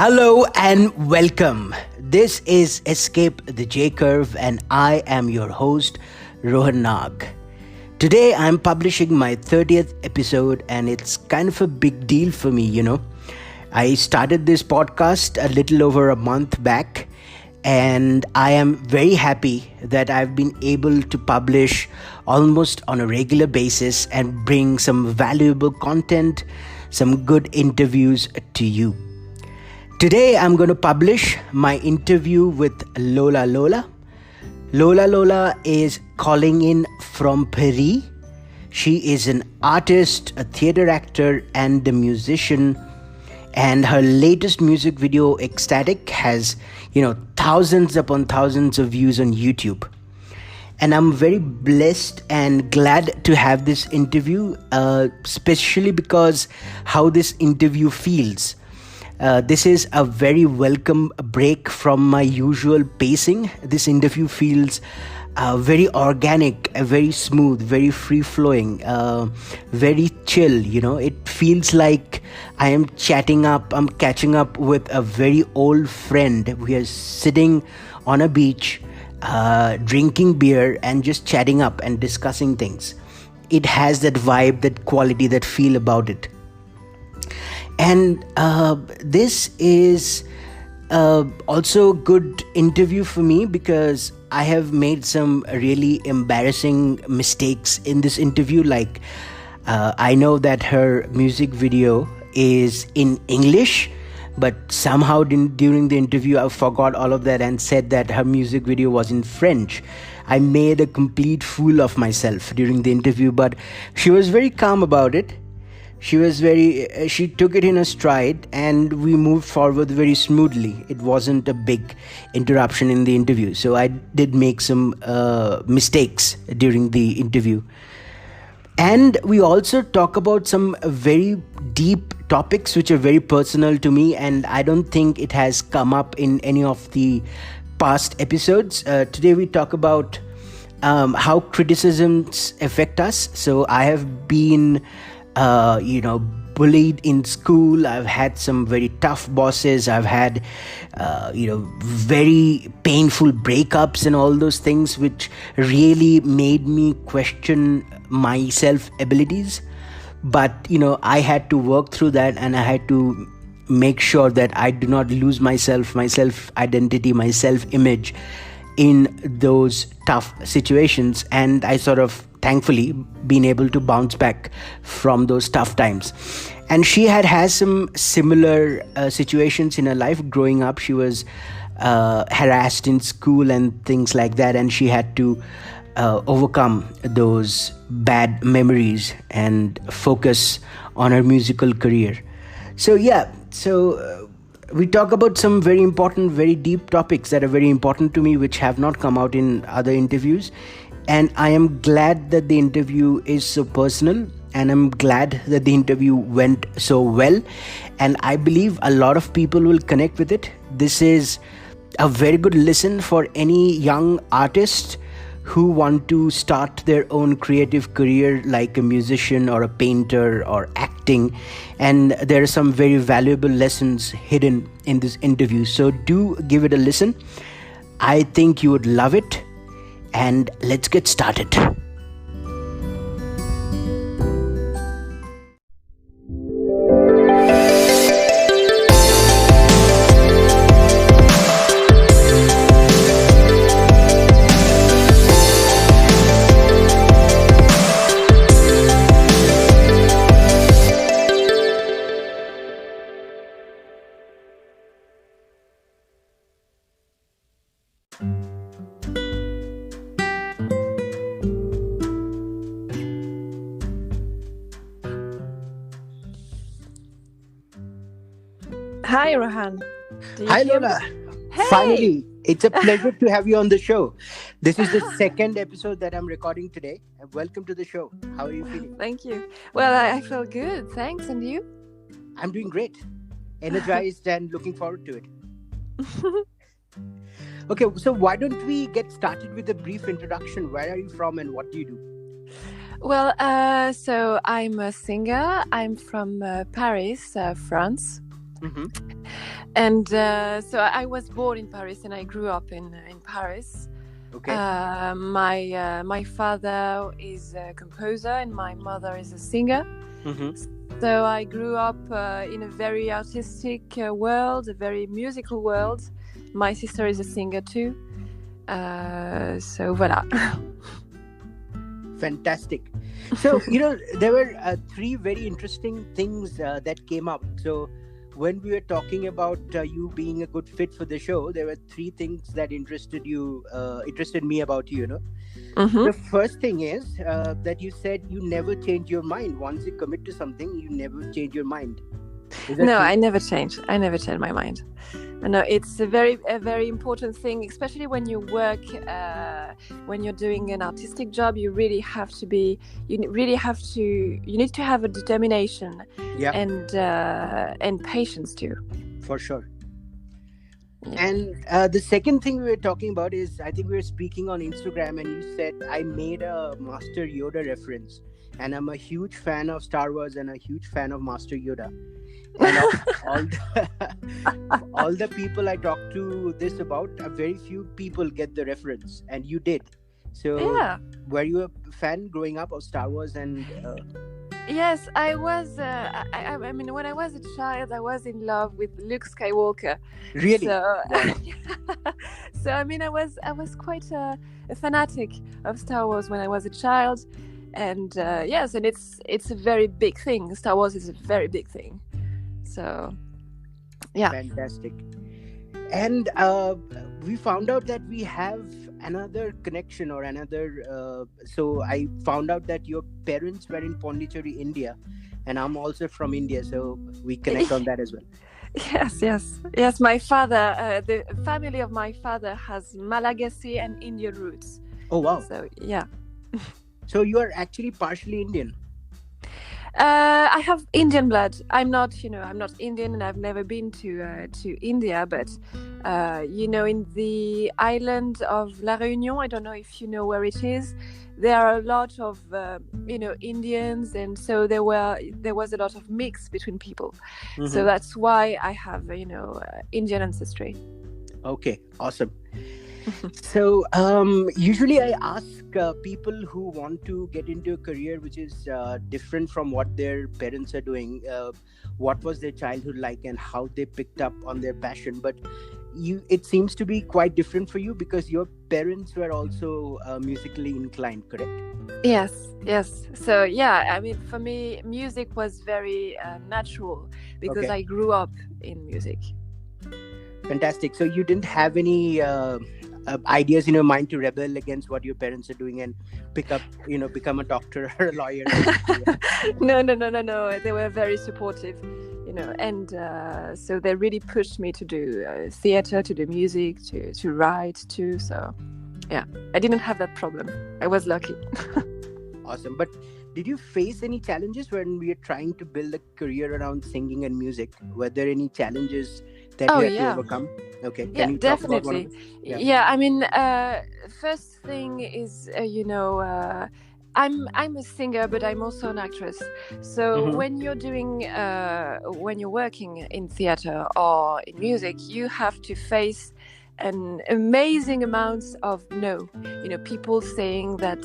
Hello and welcome. This is Escape the J Curve, and I am your host, Rohan Nag. Today I'm publishing my 30th episode, and it's kind of a big deal for me. I started this podcast a little over a month back, and I am very happy that I've been able to publish almost on a regular basis and bring some valuable content, some good interviews to you. Today I'm going to publish my interview with Lola Lola. Lola Lola is calling in from Paris. She is an artist, a theater actor, and a musician. And her latest music video, Extatic, has, thousands upon thousands of views on YouTube. And I'm very blessed and glad to have this interview, especially because how this interview feels. This is a very welcome break from my usual pacing. This interview feels very organic, very smooth, very free-flowing, very chill. It feels like I am I'm catching up with a very old friend. We are sitting on a beach, drinking beer and just chatting up and discussing things. It has that vibe, that quality, that feel about it. And this is also a good interview for me because I have made some really embarrassing mistakes in this interview. Like, I know that her music video is in English, but somehow during the interview I forgot all of that and said that her music video was in French. I made a complete fool of myself during the interview, but she was very calm about it. She took it in a stride, and we moved forward very smoothly. It wasn't a big interruption in the interview. So I did make some mistakes during the interview. And we also talk about some very deep topics which are very personal to me, and I don't think it has come up in any of the past episodes. Today we talk about how criticisms affect us. So I have been bullied in school. I've had some very tough bosses. I've had, very painful breakups and all those things, which really made me question my self-abilities. But, I had to work through that, and I had to make sure that I do not lose my self-identity, my self-image in those tough situations. And I sort of thankfully been able to bounce back from those tough times. And she has some similar situations in her life. Growing up, she was harassed in school and things like that, and she had to overcome those bad memories and focus on her musical career. So we talk about some very important, very deep topics that are very important to me, which have not come out in other interviews. And I am glad that the interview is so personal, and I'm glad that the interview went so well. And I believe a lot of people will connect with it. This is a very good listen for any young artist who want to start their own creative career, like a musician or a painter or acting. And there are some very valuable lessons hidden in this interview. So do give it a listen. I think you would love it. And let's get started. Hi, Rohan. Hi, Lola. Hey. Finally, it's a pleasure to have you on the show. This is the second episode that I'm recording today. Welcome to the show. How are you feeling? Thank you. Well, I feel good. Thanks. And you? I'm doing great. Energized and looking forward to it. Okay, so why don't we get started with a brief introduction? Where are you from and what do you do? Well, so I'm a singer. I'm from Paris, France. Mm-hmm. And so I was born in Paris, and I grew up in Paris. Okay. My father is a composer, and my mother is a singer. Mm-hmm. So I grew up in a very artistic world, a very musical world. My sister is a singer too. So voilà. Fantastic. So, there were three very interesting things that came up. So, when we were talking about you being a good fit for the show, there were three things that interested me about you, Mm-hmm. The first thing is that you said you never change your mind. Once you commit to something, you never change your mind. Is that No, true? I never change my mind. No, it's a very important thing, especially when you work, when you're doing an artistic job. You need to have a determination, Yeah, and patience too. for sure. Yeah. And the second thing we were talking about is, I think we were speaking on Instagram, and you said I made a Master Yoda reference, and I'm a huge fan of Star Wars and a huge fan of Master Yoda. And all the people I talk to this about, very few people get the reference, and you did. So, Yeah. were you a fan growing up of Star Wars? And Yes, I was. I mean, when I was a child, I was in love with Luke Skywalker. really, So, wow. so I mean, I was quite a fanatic of Star Wars when I was a child, and yes, and it's a very big thing. Star Wars is a very big thing. So, yeah. Fantastic. And we found out that we have another connection or another. So I found out that your parents were in Pondicherry, India, and I'm also from India, so we connect on that as well. Yes. My father, the family of my father has Malagasy and Indian roots. Oh wow! So yeah. So you are actually partially Indian. I have Indian blood. I'm not Indian, and I've never been to India. But in the island of La Réunion, I don't know if you know where it is. There are a lot of Indians, and so there was a lot of mix between people. Mm-hmm. So that's why I have Indian ancestry. Okay, awesome. So usually I ask people who want to get into a career which is different from what their parents are doing, what was their childhood like and how they picked up on their passion. But it seems to be quite different for you because your parents were also musically inclined, correct? Yes. So yeah, I mean, for me, music was very natural because Okay. I grew up in music. Fantastic. So you didn't have any ideas in your mind to rebel against what your parents are doing and become a doctor or a lawyer? No. They were very supportive, and so they really pushed me to do theater, to do music, to write too. So yeah, I didn't have that problem. I was lucky. Awesome. But did you face any challenges when we are trying to build a career around singing and music? Were there any challenges that you had to overcome? Okay. Yeah, Can you talk about one of definitely. them? Yeah, I mean, first thing is, I'm a singer, but I'm also an actress. So Mhm. when you're working in theater or in music, you have to face an amazing amounts of no. People saying that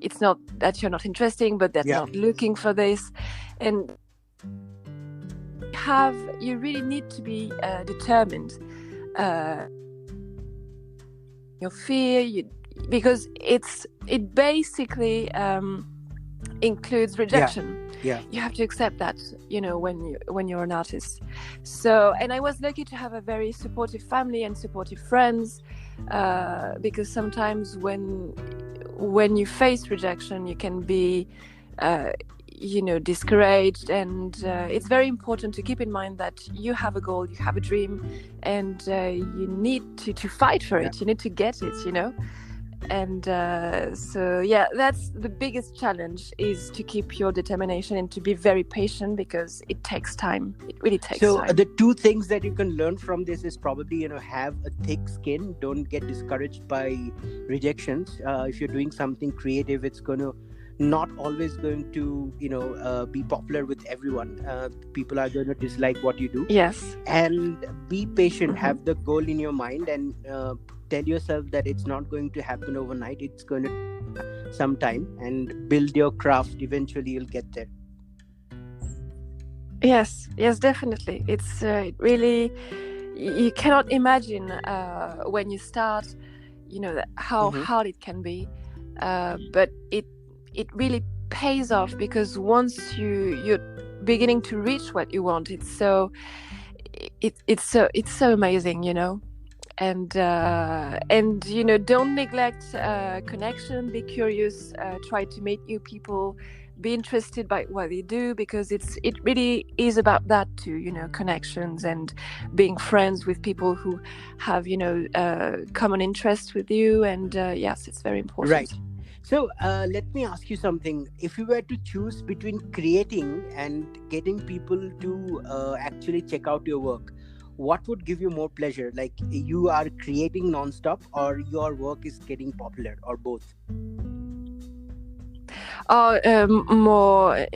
it's not that you're not interesting, but they're not looking for this, and you really need to be determined. Your fear, because it basically includes rejection. Yeah. You have to accept that, when you're an artist. So, and I was lucky to have a very supportive family and supportive friends, because sometimes when you face rejection, you can be discouraged, and it's very important to keep in mind that you have a goal, you have a dream, and you need to fight for it. You need to get it, and so yeah, that's the biggest challenge, is to keep your determination and to be very patient, because it takes time. It really takes time. So the two things that you can learn from this is probably have a thick skin. Don't get discouraged by rejections. If you're doing something creative, it's going to not always going to be popular with everyone. People are going to dislike what you do. Yes. And be patient. Mhm. Have the goal in your mind, and tell yourself that it's not going to happen overnight. It's going to take some time, and build your craft. Eventually you'll get there. Yes, definitely. It's really, you cannot imagine when you start, how Mm-hmm. hard it can be, but it really pays off, because once you're beginning to reach what you want, it's so amazing, and don't neglect connection. Be curious, try to meet new people, be interested by what they do, because it really is about that too, connections and being friends with people who have common interests with you, and yes, it's very Right. important. So let me ask you something. If you were to choose between creating and getting people to actually check out your work, what would give you more pleasure? Like, you are creating nonstop, or your work is getting popular, or both? More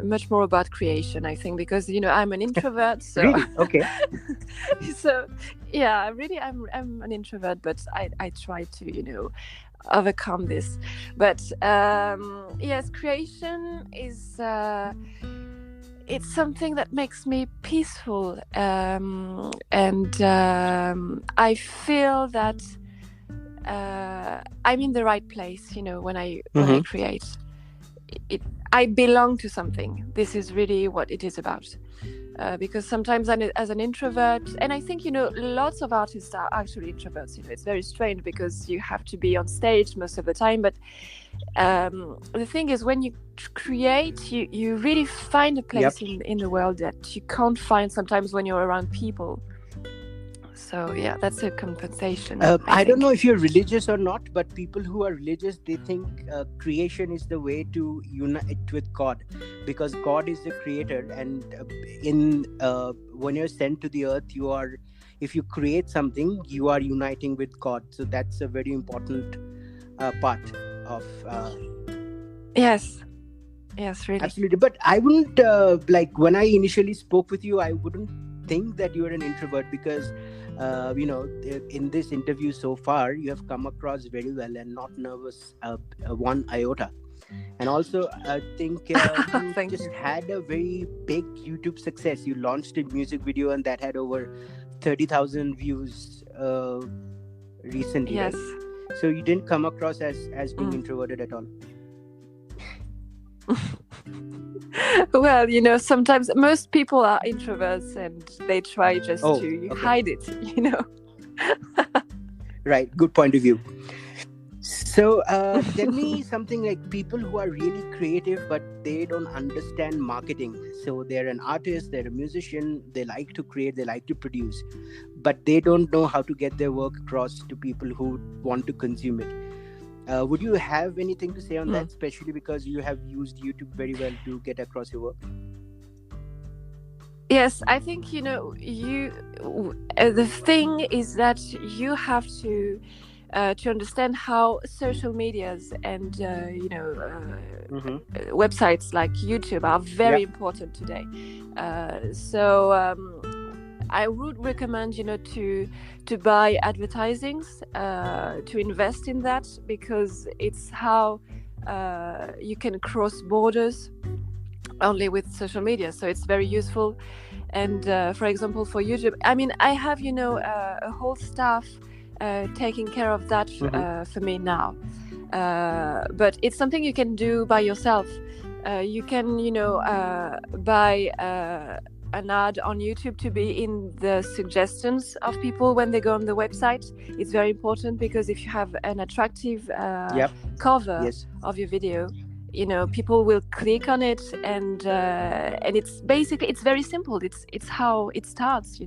much more about creation, I think, because I'm an introvert, so Really? Okay. so yeah, really, I'm an introvert, but I try to overcome this. But yes, creation is it's something that makes me peaceful, and I feel that I'm in the right place, when I Mm-hmm. create. I belong to something. This is really what it is about. Because sometimes as an introvert, and I think lots of artists are actually introverts. It's very strange, because you have to be on stage most of the time. But the thing is, when you create, you really find a Yep. place in the world that you can't find sometimes when you're around people. So yeah, that's a compensation, I I don't know think. if you're religious or not, but people who are religious, they think creation is the way to unite with God, because God is the creator, and in when you're sent to the earth, if you create something, you are uniting with God. So that's a very important part of. Yes, really. Absolutely. But I wouldn't, like, when I initially spoke with you, I wouldn't think that you are an introvert, because, in this interview so far, you have come across very well and not nervous one iota. And also, I think you Thank just you. had a very big YouTube success. You launched a music video and that had over 30,000 views recently, Yes. right? So you didn't come across as being Mm. introverted at all. Well, sometimes most people are introverts, and they try just Oh, to okay. hide it, Right. Good point of view. So, tell me something, like, people who are really creative but they don't understand marketing. So, they're an artist, they're a musician, they like to create, they like to produce, but they don't know how to get their work across to people who want to consume it. Would you have anything to say on that, Mm. especially because you have used YouTube very well to get across your work? Yes, I think the thing is that you have to understand how social medias and Mm-hmm. websites like YouTube are Yeah. very important today. So I would recommend to buy advertisings, to invest in that, because it's how you can cross borders only with social media. So it's very useful. And for example, for YouTube, I mean, I have a whole staff taking care of that Mm-hmm. for me now. But it's something you can do by yourself. You can buy an ad on YouTube to be in the suggestions of people when they go on the website. It's very important, because if you have an attractive Yep. cover Yes. of your video, people will click on it, and it's basically, it's very simple. It's how it starts.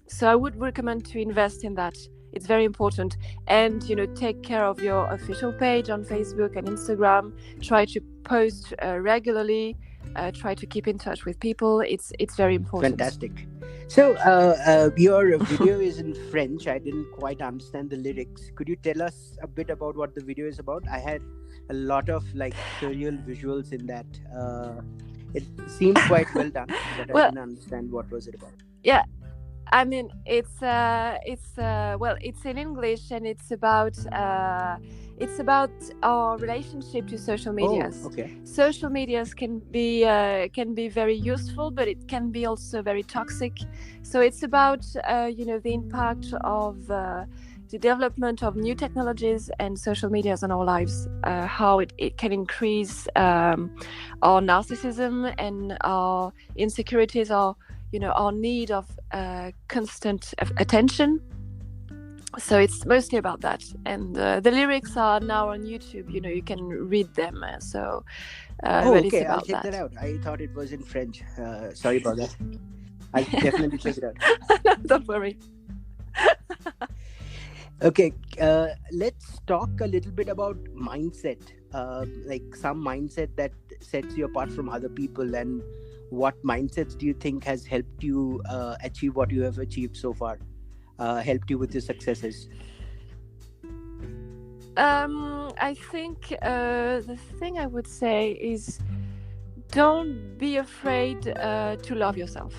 So I would recommend to invest in that. It's very important. And take care of your official page on Facebook and Instagram. Try to post regularly. Try to keep in touch with people. It's very important. Fantastic. So, your video is in French. I didn't quite understand the lyrics. Could you tell us a bit about what the video is about? I had a lot of like surreal visuals in that. It seemed quite well done, but I Well, didn't understand what was it about. yeah, I mean, it's in English, and it's about our relationship to social Oh, medias. okay. Social medias can be very useful, but it can be also very toxic. So it's about the impact of the development of new technologies and social medias on our lives, how it can increase our narcissism and our insecurities, our need of constant attention. So it's mostly about that, and the lyrics are now on YouTube. You can read them. Oh, But it's okay. I'll about check that that. out. I thought it was in French. Sorry about that. I'll definitely check it out. Don't worry. Okay, let's talk a little bit about mindset. Like some mindset that sets you apart from other people, and what mindsets do you think has helped you achieve what you have achieved so far? Helped you with your successes? I think the thing I would say is, don't be afraid to love yourself.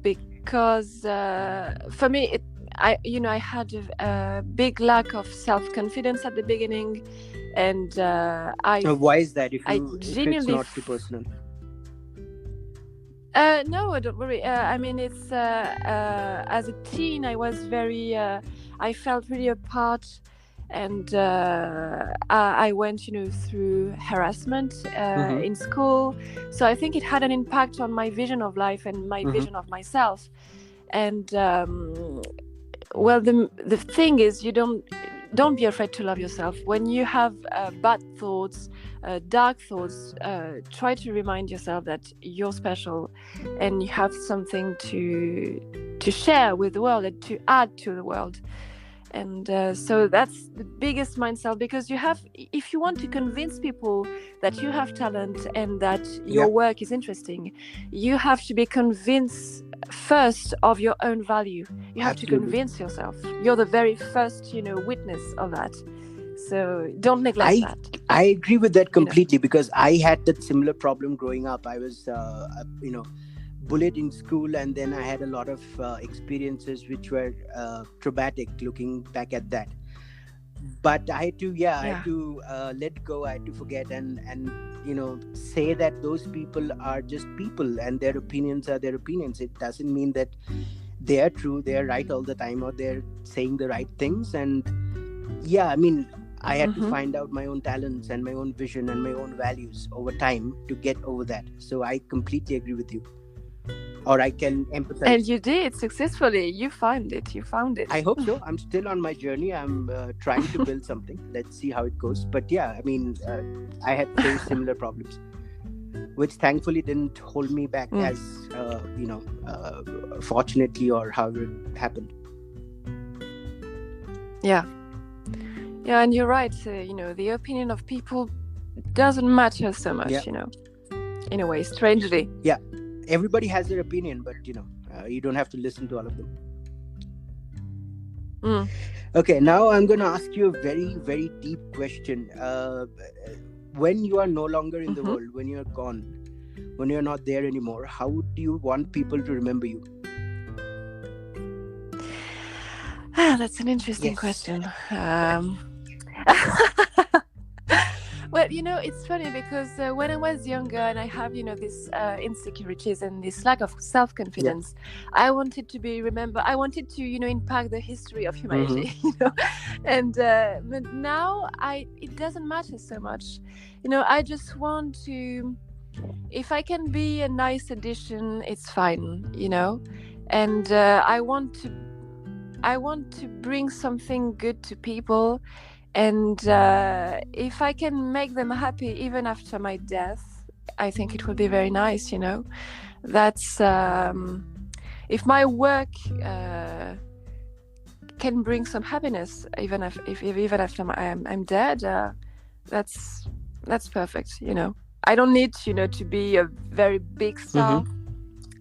Because for me, I had a big lack of self-confidence at the beginning, and Why is that? If it's genuinely not too personal. No, don't worry. I mean, it's as a teen, I was I felt really apart, and I went, through harassment in school. So I think it had an impact on my vision of life and my vision of myself. And well, the thing is, you don't be afraid to love yourself. When you have bad thoughts, dark thoughts, try to remind yourself that you're special and you have something to share with the world and to add to the world. And so that's the biggest mindset, because if you want to convince people that you have talent and that your work is interesting, you have to be convinced first of your own value. You have to convince yourself. You're the very first, witness of that. So don't neglect that. I agree with that completely, because I had that similar problem growing up. I was, bullied in school, and then I had a lot of experiences which were traumatic looking back at that. But I had to let go. I had to forget and say that those people are just people, and their opinions are their opinions. It doesn't mean that they are true, they are right all the time, or they're saying the right things. And I had to find out my own talents and my own vision and my own values over time to get over that. So I completely agree with you. Or I can empathize. And you did successfully. You found it. I hope so. I'm still on my journey. I'm trying to build something. Let's see how it goes. But I had faced similar problems, which thankfully didn't hold me back as, fortunately, or however it happened. Yeah, and you're right. The opinion of people doesn't matter so much, in a way, strangely. Yeah. Everybody has their opinion, but you don't have to listen to all of them. Okay, now I'm going to ask you a very, very deep question. When you are no longer in the world, when you're gone, when you're not there anymore, how do you want people to remember you? That's an interesting question. Well, it's funny because when I was younger and I have, these insecurities and this lack of self-confidence, I wanted to be remembered. I wanted to, impact the history of humanity, And but now it doesn't matter so much. I just want to, if I can be a nice addition, it's fine, And I want to bring something good to people. And if I can make them happy even after my death, I think it would be very nice, That's if my work can bring some happiness, even after I'm dead, that's perfect, I don't need, to be a very big star.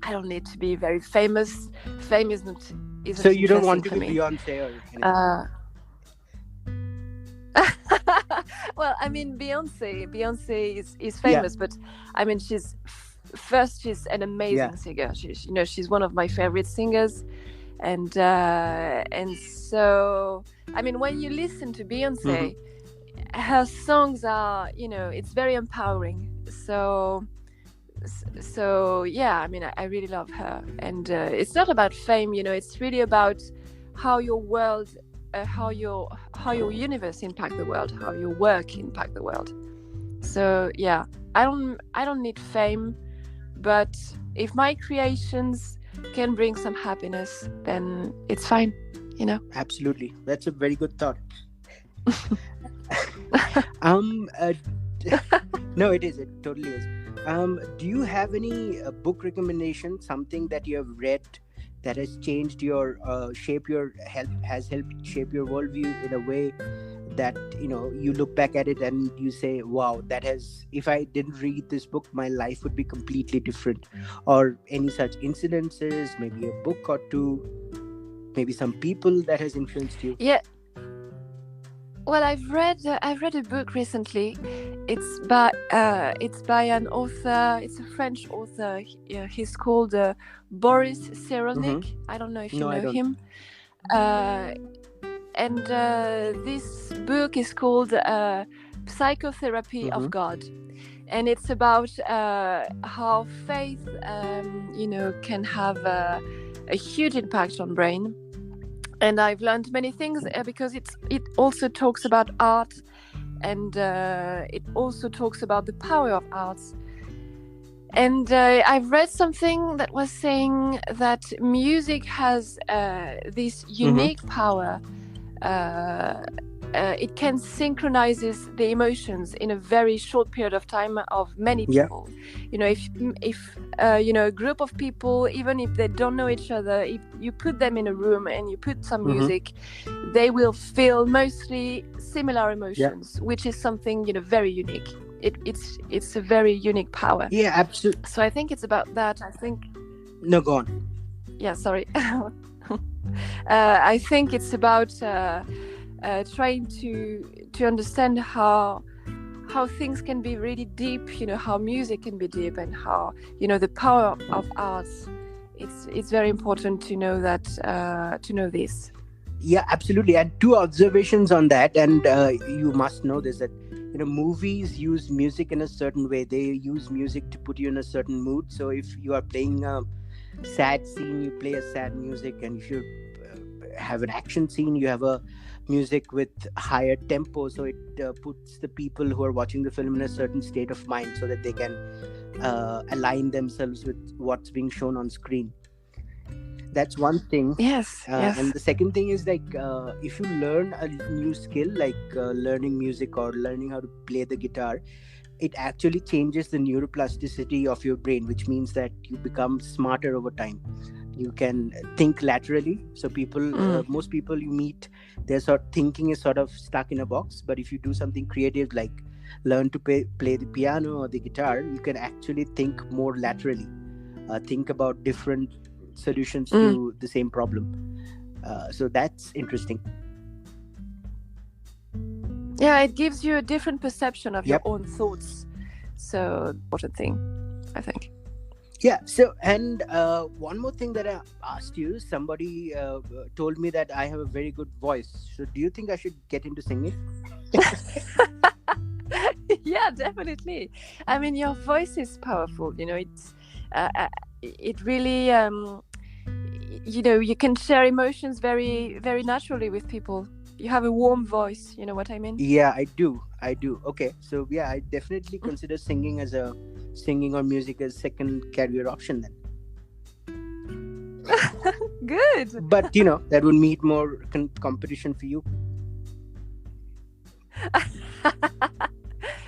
I don't need to be very famous. Fame isn't so you don't want to be me. Beyonce or anything? Well, I mean, Beyonce is Yeah, famous, but I mean, she's an yeah. amazing singer. She's one of my favorite singers, and so I mean, when you listen to Mm-hmm. Beyonce, her songs are, it's very empowering. So yeah, I mean, I really love her, and it's not about fame. It's really about how your world, how your universe impact the world, how your work impact the world. So yeah, I don't need fame, but if my creations can bring some happiness, then it's fine. You know. Absolutely. That's a very good thought. Um, uh, no, it is. It totally is. Do you have any book recommendation? Something that you have read that has changed your has helped shape your worldview in a way that you look back at it and you say, "Wow, that has. If I didn't read this book, my life would be completely different." Or any such incidences, maybe a book or two, maybe some people that has influenced you. Yeah. Well, I've read a book recently. It's by an author. It's a French author. He's called Boris Mm-hmm. Cyrulnik. I don't know if you No, I know don't. him. Uh, and this book is called Psychotherapy Mm-hmm. of God, and it's about how faith, can have a huge impact on brain. And I've learned many things because it also talks about art, and it also talks about the power of arts. And I've read something that was saying that music has this Mm-hmm. unique power. Uh, it can synchronizes the emotions in a very short period of time of many Yeah. people. If a group of people, even if they don't know each other, if you put them in a room and you put some Mm-hmm. music, they will feel mostly similar Yeah. emotions, which is something very unique. It's a very unique power. Yeah. Absolutely. So I think it's about that. I think, No, go on. yeah, sorry. I think it's about trying to understand how things can be really deep. How music can be deep, and how the power of arts. It's very important to know that, to know this. Yeah, absolutely. And two observations on that, and you must know this, that movies use music in a certain way. They use music to put you in a certain mood. So if you are playing a sad scene, you play a sad music, and if you have an action scene, you have a music with higher tempo, so it puts the people who are watching the film in a certain state of mind so that they can align themselves with what's being shown on screen. That's one thing. Yes, And yes. the second thing is, like, if you learn a new skill, like learning music or learning how to play the guitar, it actually changes the neuroplasticity of your brain, which means that you become smarter over time. You can think laterally. So most people you meet, their thinking is sort of stuck in a box. But if you do something creative, like learn to play the piano or the guitar, you can actually think more laterally, think about different solutions Mm. to the same problem. So that's interesting. Yeah, it gives you a different perception of your Yep. own thoughts. So important thing, I think. Yeah. So, and one more thing that I asked you, somebody told me that I have a very good voice. So, do you think I should get into singing? Yeah, definitely. I mean, your voice is powerful. It really, you can share emotions very, very naturally with people. You have a warm voice. You know what I mean? Yeah, I do. I do. Okay. So, yeah, I definitely consider singing or music as second career option then. Good. But that would meet more competition for you.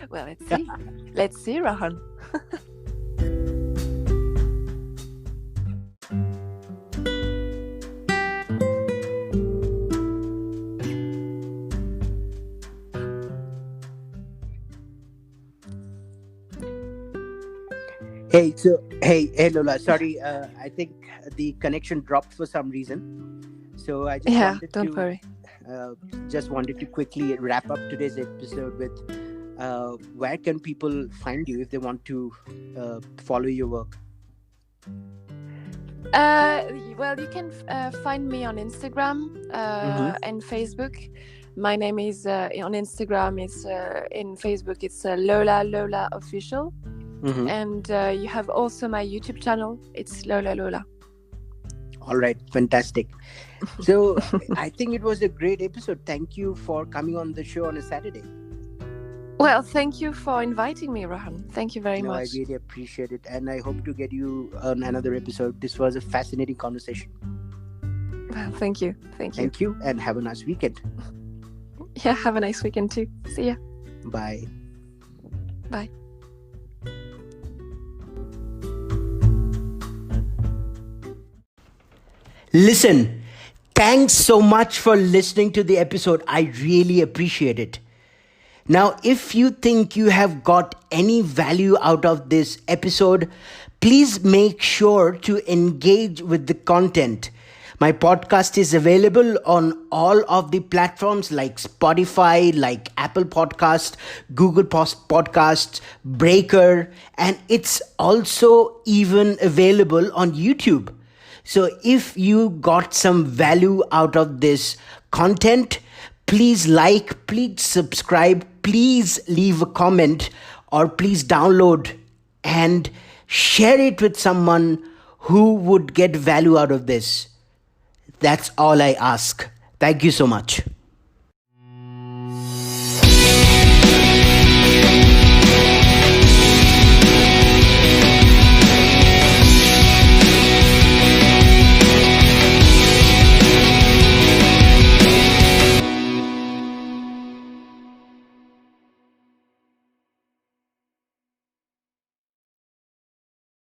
Well, let's see. Let's see, Rahan. Hey, Lola. Sorry, I think the connection dropped for some reason. So I just Yeah, wanted don't to worry. Just wanted to quickly wrap up today's episode with where can people find you if they want to follow your work? Well, you can find me on Instagram and Facebook. My name is on Instagram. It's in Facebook. It's Lola Lola Official, and you have also my YouTube channel. It's Lola Lola. All right, fantastic. So I think it was a great episode. Thank you for coming on the show on a Saturday. Well, thank you for inviting me, Rohan. Thank you very much. I really appreciate it, and I hope to get you on another episode. This was a fascinating conversation. Well, thank you. Thank you, and have a nice weekend. Yeah, have a nice weekend too. See ya. Bye. Bye. Listen, thanks so much for listening to the episode. I really appreciate it. Now, if you think you have got any value out of this episode, please make sure to engage with the content. My podcast is available on all of the platforms like Spotify, like Apple Podcast, Google Podcasts, Breaker, and it's also even available on YouTube. So if you got some value out of this content, please like, please subscribe, please leave a comment, or please download and share it with someone who would get value out of this. That's all I ask. Thank you so much.